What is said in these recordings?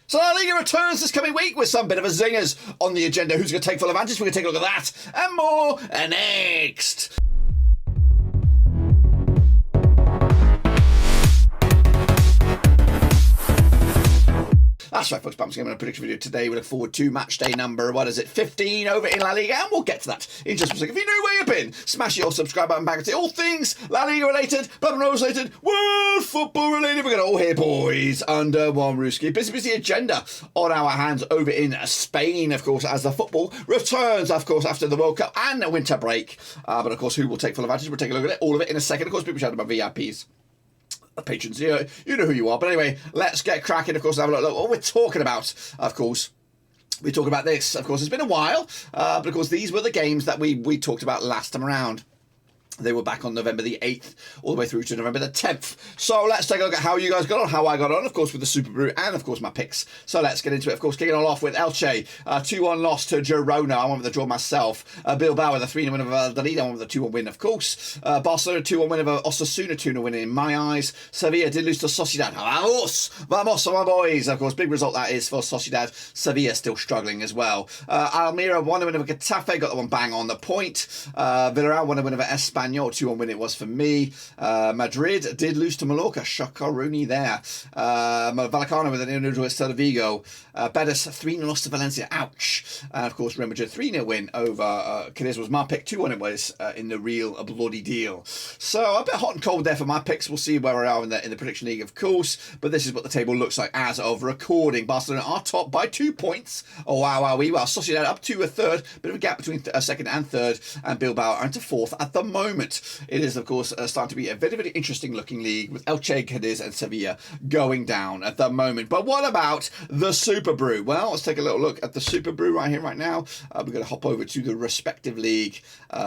So La Liga returns this coming week with some bit of a zingers on the agenda. Who's going to take full advantage? We're going to take a look at that and more next. That's right, folks. I'm going to a prediction video today. We look forward to match day number, 15 over in La Liga, and we'll get to that in just a second. If you're new where you've been, smash your subscribe button back and say all things La Liga related, Blood and Rose related, world football related. We're going to all hear, boys, under one rooski. Busy agenda on our hands over in Spain, of course, as the football returns, of course, after the World Cup and a winter break. But, of course, who will take full advantage? We'll take a look at it, all of it in a second. Of course, people shout about VIPs. Patrons, you know who you are. But anyway, let's get cracking, of course, and have a look what we're talking about, of course. We talk about this, of course, it's been a while, but of course, these were the games that we talked about last time around. They were back on November the 8th, all the way through to November the 10th. So let's take a look at how you guys got on, how I got on, of course, with the Super Brew, and, of course, my picks. So let's get into it, of course, kicking it all off with Elche, 2-1 loss to Girona. I went with the draw myself. Bilbao with a 3-0 win over Valladolid. I went with the 2-1 win, of course. Barcelona 2-1 win over Osasuna, 2-0 win in my eyes. Sevilla did lose to Sociedad. Vamos, my boys. Of course, big result that is for Sociedad. Sevilla still struggling as well. Almeria 1-0 win over Getafe, got that one bang on the point. Villarreal 1-0 win over Espanyol. 2-1 win it was for me. Madrid did lose to Mallorca. Shakaruni there. Vallecano with an 0-0 draw at Vigo. Betis 3-0 loss to Valencia. Ouch. And of course, Real Madrid 3-0 win over Cádiz was my pick. 2-1 it was in the real bloody deal. So a bit hot and cold there for my picks. We'll see where we are in the prediction league, of course. But this is what the table looks like as of recording. Barcelona are top by 2 points. Oh, wow. Sociedad up to a third. Bit of a gap between second and third. And Bilbao are into fourth at the moment. It is, of course, starting to be a very, very interesting looking league with Elche, Cádiz and Sevilla going down at the moment. But what about the Super Brew? Well, let's take a little look at the Super Brew right here, right now. We're going to hop over to the respective league,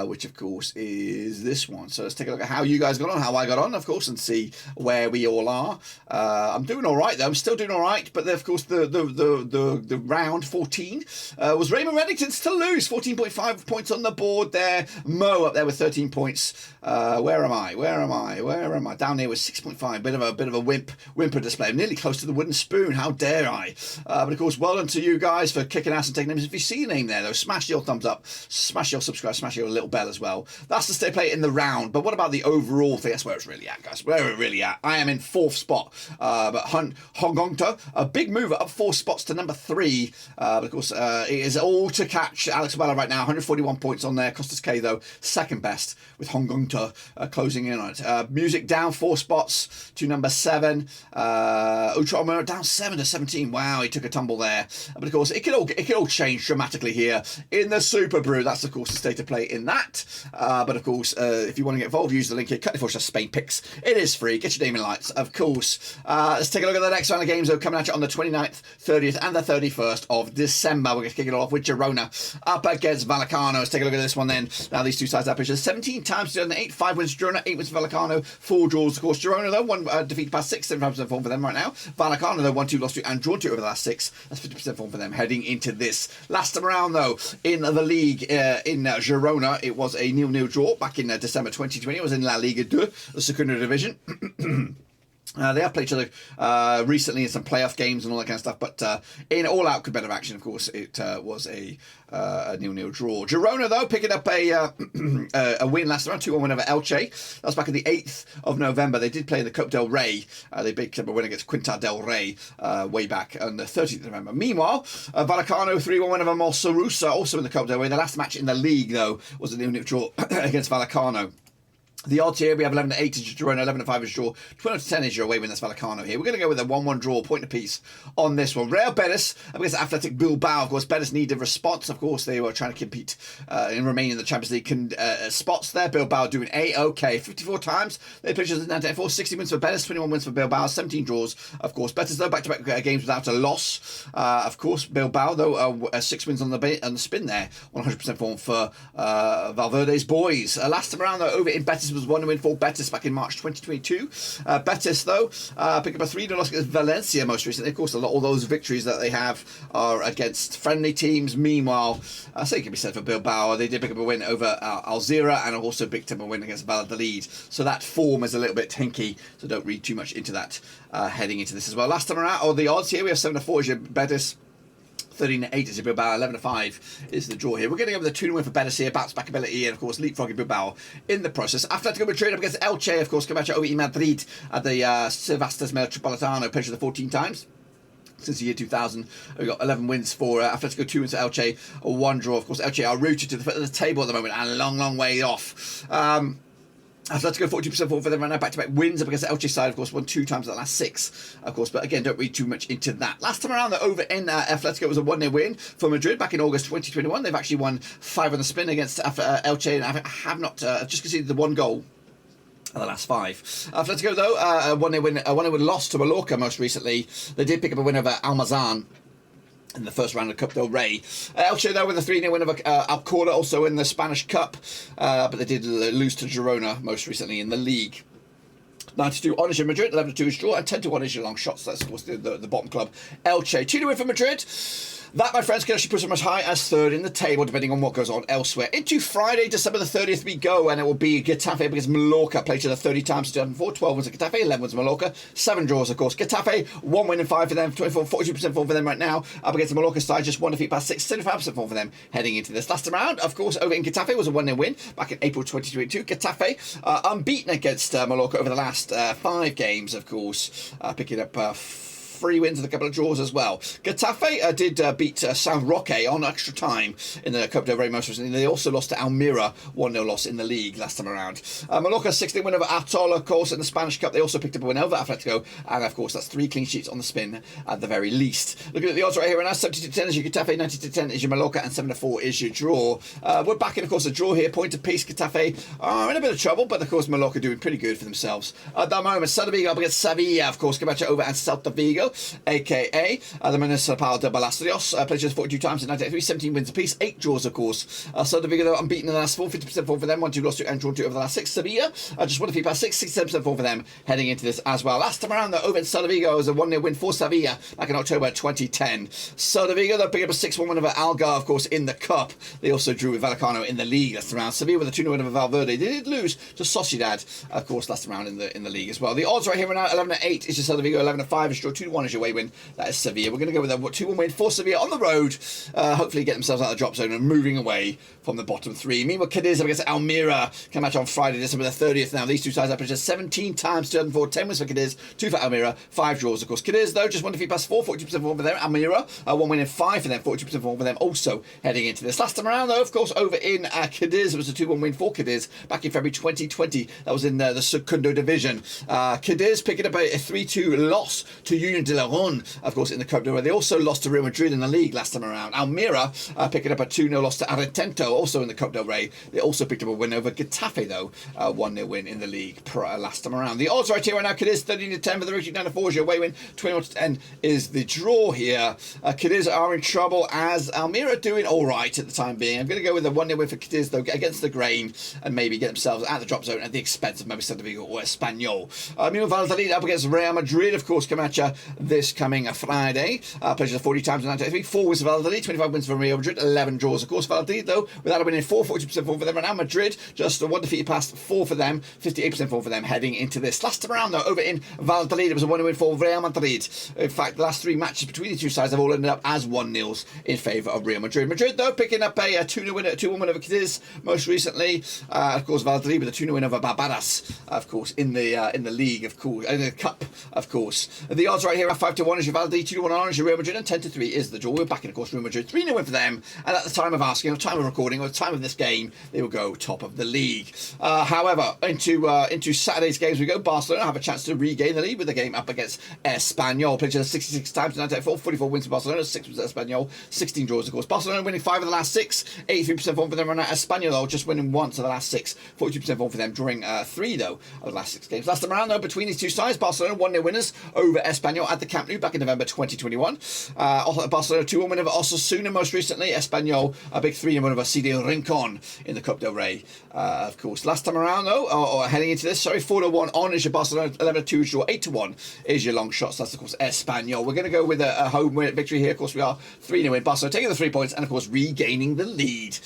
which, of course, is this one. So let's take a look at how you guys got on, how I got on, of course, and see where we all are. I'm doing all right, though. I'm still doing all right. But, of course, the round 14 was Raymond Reddington's to lose. 14.5 points on the board there. Mo up there with 13 points. Where am I? Down here with 6.5. Bit of a whimper display. I'm nearly close to the wooden spoon. How dare I? But of course, well done to you guys for kicking ass and taking names. If you see your name there, though, smash your thumbs up, smash your subscribe, smash your little bell as well. That's the stay play in the round. But what about the overall thing? That's where it's really at, guys. Where it's really at. I am in 4th spot. But Hongongto, a big mover up 4 spots to number 3. But of course, it is all to catch Alex Abella right now. 141 points on there. Costas K, though, second best with Hongongto closing in on it. Music down 4 spots to number 7. Ultra down 7 to 17. Wow, he took a tumble there. But of course, it could all change dramatically here in the Super Brew. That's, of course, the state of play in that. But of course, if you want to get involved, use the link here. Cut for Spain picks. It is free. Get your name in lights, of course. Let's take a look at the next round of games, though, coming at you on the 29th, 30th, and the 31st of December. We're going to kick it off with Girona up against Vallecano. Let's take a look at this one then. Now, these two sides have pitches 17 times 2008, 5 wins Girona, 8 wins Vallecano, 4 draws, of course. Girona, though, 1 defeat past 6, 75% form for them right now. Vallecano, though, 1-2 lost to and drawn to over the last 6. That's 50% form for them heading into this. Last time around, though, in the league in Girona, it was a 0-0 draw back in December 2020. It was in La Liga 2, the Segunda Division. They have played each other recently in some playoff games and all that kind of stuff, but in all-out competitive action, of course, it was a 0-0 draw. Girona, though, picking up a win last round, 2-1 win over Elche. That was back on the 8th of November. They did play in the Copa del Rey. They picked up a win against Quinta del Rey way back on the 13th of November. Meanwhile, Vallecano, 3-1 win over Molsorusa, also in the Copa del Rey. The last match in the league, though, was a 0-0 draw against Vallecano. The odds here, we have 11-8 is Girona, 11-5 is draw, 12-10 is your away win. That's Vallecano here. We're going to go with a 1-1 draw, point apiece on this one. Real Betis against Athletic Bilbao. Of course, Betis needed a response. Of course, they were trying to compete and remain in the Champions League spots there. Bilbao doing A-OK. 54 times. They pitched as 94, 60 wins for Betis, 21 wins for Bilbao, 17 draws. Of course, Betis, though, back-to-back games without a loss. Of course, Bilbao, though, 6 wins on the spin there. 100% form for Valverde's boys. Last time around, though, over in Betis This was 1-0 win for Betis back in March 2022. Betis, though, picked up a 3-0 loss against Valencia most recently. Of course, all those victories that they have are against friendly teams. Meanwhile, I say it can be said for Bilbao. They did pick up a win over Alzira and also picked up a win against Valladolid. So that form is a little bit tinky, so don't read too much into that heading into this as well. Last time around, or the odds here, we have 7-4 as your Betis. 13-8 is Bilbao, 11-5 is the draw here. We're getting over the 2-0 win for Betis here, bounce back ability, and of course leapfrogging Bilbao in the process. Atletico Madrid up against Elche, of course, Camacho over Madrid at the Sevastas Metropolitano, played the 14 times. Since the year 2000, we've got 11 wins for Atletico, 2 wins for Elche, 1 draw. Of course, Elche are rooted to the foot of the table at the moment and a long, long way off. Atletico 42% forward for them right now, back-to-back wins up against the Elche side, of course, won 2 times in the last 6, of course, but again, don't read too much into that. Last time around, the over in Atletico was a 1-0 win for Madrid back in August 2021. They've actually won 5 on the spin against Elche and have not just conceded the 1 goal in the last 5. Atletico, though, a 1-0 win loss to Mallorca most recently. They did pick up a win over Almazan in the first round of Cup del Rey. Elche, though, with a 3-0 win over Alcora, also in the Spanish Cup, but they did lose to Girona most recently in the league. 92 on is your Madrid, 11-2 is draw, and 10-1 is your long shots. That's, of course, the bottom club. Elche, 2-0 win for Madrid. That, my friends, can actually put them as high as 3rd in the table, depending on what goes on elsewhere. Into Friday, December the 30th, we go, and it will be Getafe against Mallorca. Played to the 30 times in 2004, 12 wins at Getafe, 11 wins at Mallorca, 7 draws, of course. Getafe, 1 win and 5 for them, 42% form for them right now. Up against the Mallorca side, just 1 defeat past 6, 75% form for them heading into this. Last round, of course, over in Getafe was a 1-0 win back in April 2022. Getafe, unbeaten against Mallorca over the last 5 games, of course, picking up 3 wins and a couple of draws as well. Getafe did beat San Roque on extra time in the Cup del Rey most recently. They also lost to Almeria, 1-0 loss in the league last time around. Mallorca 16 win over Atol, of course, in the Spanish Cup. They also picked up a win over Atletico, and of course that's 3 clean sheets on the spin at the very least. Looking at the odds right here right now, 70-10 is your Getafe, 90-10 is your Mallorca, and 7-4 is your draw. We're back in, of course, a draw here, point apiece. Getafe are in a bit of trouble, but of course Mallorca doing pretty good for themselves at the moment. Celta Vigo up against Sevilla, of course, Camacho over and Celta Vigo, aka the Municipal de Balastrios, played just 42 times in 1983, 17 wins apiece, 8 draws, of course. Celta Vigo, though, unbeaten in the last 4, 50% form for them, 1-2 lost to and drawn 2 over the last 6. Sevilla, just 1 defeat past 6, 67% form for them heading into this as well. Last time around, though, over in Celta Vigo was a 1-0 win for Sevilla back in October 2010. Celta Vigo, they'll pick up a 6-1 win over Algar, of course, in the Cup. They also drew with Vallecano in the league last round. Sevilla with a 2-0 win over Valverde. They did lose to Sociedad, of course, last round in the league as well. The odds right here right now, 11-8 is your Celta Vigo, 11-5 is draw, 2-1 is your away win. That is Sevilla. We're going to go with a 2-1 win for Sevilla on the road. Hopefully get themselves out of the drop zone and moving away from the bottom 3. Meanwhile, Cádiz up against Almeria can match on Friday, December the 30th. Now, these two sides have played just 17 times, 2004, 10 wins for Cádiz, 2 for Almeria, 5 draws, of course. Cádiz, though, just 1 defeat past 4, 42% form for them. Almeria, 1 win and 5 for them, 42% form for them also heading into this. Last time around, though, of course, over in Cádiz, it was a 2-1 win for Cádiz back in February 2020. That was in the Segundo Division. Cádiz picking up a 3-2 loss to Union de León, of course, in the Cup del Rey. They also lost to Real Madrid in the league last time around. Almeria picking up a 2-0 loss to Argentino, also in the Cup del Rey. They also picked up a win over Getafe, though, 1-0 win in the league last time around. The odds right here right now, Cádiz 13-10 for the Route 9-4 is your away win, 21-10 is the draw here. Cádiz are in trouble as Almeria doing all right at the time being. I'm going to go with a 1-0 win for Cádiz, though, against the grain, and maybe get themselves out of the drop zone at the expense of maybe Celta Vigo or Espanyol. Meanwhile, Valladolid up against Real Madrid, of course, Camacho this coming Friday. Played 40 times in 1983, 4 wins for Valladolid, 25 wins for Real Madrid, 11 draws. Of course, Valladolid, though, without a win in 4, 40% form for them. And now Madrid, just 1 defeat past 4 for them, 58% form for them heading into this. Last time around, though, over in Valladolid, it was a 1-0 win for Real Madrid. In fact, the last 3 matches between the two sides have all ended up as 1-0s in favour of Real Madrid. Madrid, though, picking up a 2-0 win, 2-1 win over Cádiz most recently. Of course, Valladolid with a 2-0 win over Barbadas, of course, in the league, of course, in the Cup, of course. The odds right here are 5-1 is your Valladolid, 2-1 on is your Real Madrid, and 10-3 is the draw. We're back in, of course, Real Madrid, 3-0 win for them. And at the time of asking, at the time of recording, or the time of this game, they will go top of the league. However, into Saturday's games we go. Barcelona have a chance to regain the lead with the game up against Espanyol. Played just 66 times in 1984, 44 wins for Barcelona, 6 wins at Espanyol, 16 draws, of course. Barcelona winning 5 of the last 6, 83% form for them right now. Espanyol just winning once of the last 6, 42% form for them, drawing 3, though, of the last 6 games. Last time around, though, between these two sides, Barcelona 1-0 winners over Espanyol at the Camp Nou back in November 2021. Barcelona 2-1 win over Osasuna most recently. Espanyol, a big 3-1 win over CD Rincon in the Coupe del Rey. Of course, last time around though, or heading into this, 4-1 on is your Barcelona, 11-2 draw, 8-1 is your long shots. That's of course Espanyol. We're going to go with a home win victory here. Of course, we are 3-0 win. Barcelona taking the 3 points and of course regaining the lead.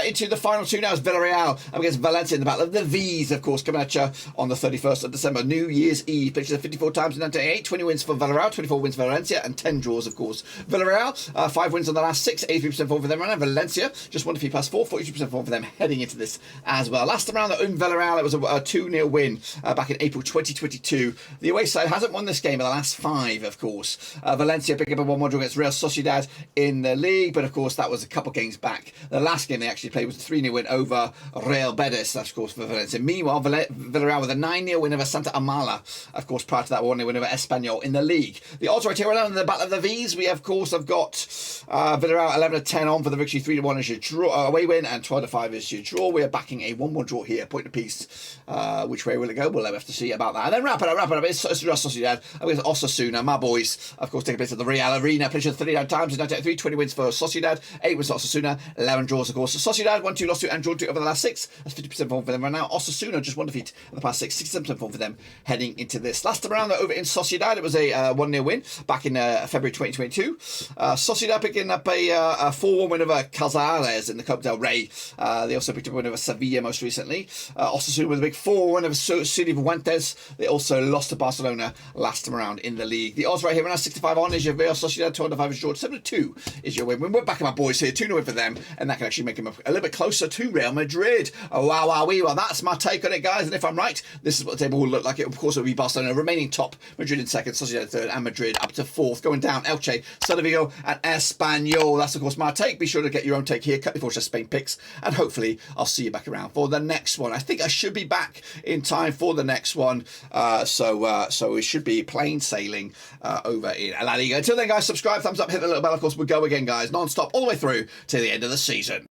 Into the final two now is Villarreal against Valencia in the battle of the V's, of course, coming at you on the 31st of December, New Year's Eve. Pictures 54 times in 1988, 20 wins for Villarreal, 24 wins for Valencia, and 10 draws, of course. Villarreal, 5 wins on the last 6, 83% form for them right now. Valencia, just 1 defeat plus 4, 42% form for them heading into this as well. Last time around at Villarreal, it was a 2-0 win back in April 2022. The away side hasn't won this game in the last 5, of course. Valencia pick up a 1-1 draw against Real Sociedad in the league, but of course that was a couple games back. The last game they actually played was a 3-0 win over Real Betis, that's of course for Valencia. Meanwhile, Villarreal with a 9-0 win over Santa Amala, of course prior to that 1-0 win over Espanyol in the league. The odds right here in the battle of the V's, we of course have got Villarreal 11-10 on for the victory, 3-1 is your draw, away win, and 12-5 is your draw. We are backing a 1-1 draw here, point apiece. Which way will it go? We'll have to see about that. And then wrap it up. It's Real Sociedad against Osasuna. My boys, of course, taking place at the Real Arena. Played 39 times in 1983, 20 wins for Sociedad, 8 wins for Osasuna, 11 draws, of course. Sociedad 1-2 lost to and draw 2 over the last 6. That's 50% form for them right now. Osasuna just 1 defeat in the past 6, 67% form for them heading into this. Last time around, over in Sociedad, it was a 1-0 win back in February 2022. Sociedad picking up a 4-1 win over Cazares in the Coupe del Rey. They also picked up a win over Sevilla most recently. Osasuna with a big 4-1 over Cifuentes. They also lost to Barcelona last time around in the league. The odds right here, now 65 on is your Real Sociedad, 205 is George, 7-2 is your win. We're back at my boys here, 2-0 win for them, and that can actually make them a little bit closer to Real Madrid. Oh, wow, well, that's my take on it, guys. And if I'm right, this is what the table will look like. It, of course, it will be Barcelona remaining top, Madrid in second, Sociedad third, and Madrid up to fourth. Going down, Elche, Celta Vigo, and Espanyol. That's, of course, my take. Be sure to get your own take here. Cut before Spain picks, and hopefully I'll see you back around for the next one. I think I should be back in time for the next one, so we should be plain sailing over in La Liga. Until then, guys, subscribe, thumbs up, hit the little bell. Of course, we'll go again, guys, non-stop all the way through to the end of the season.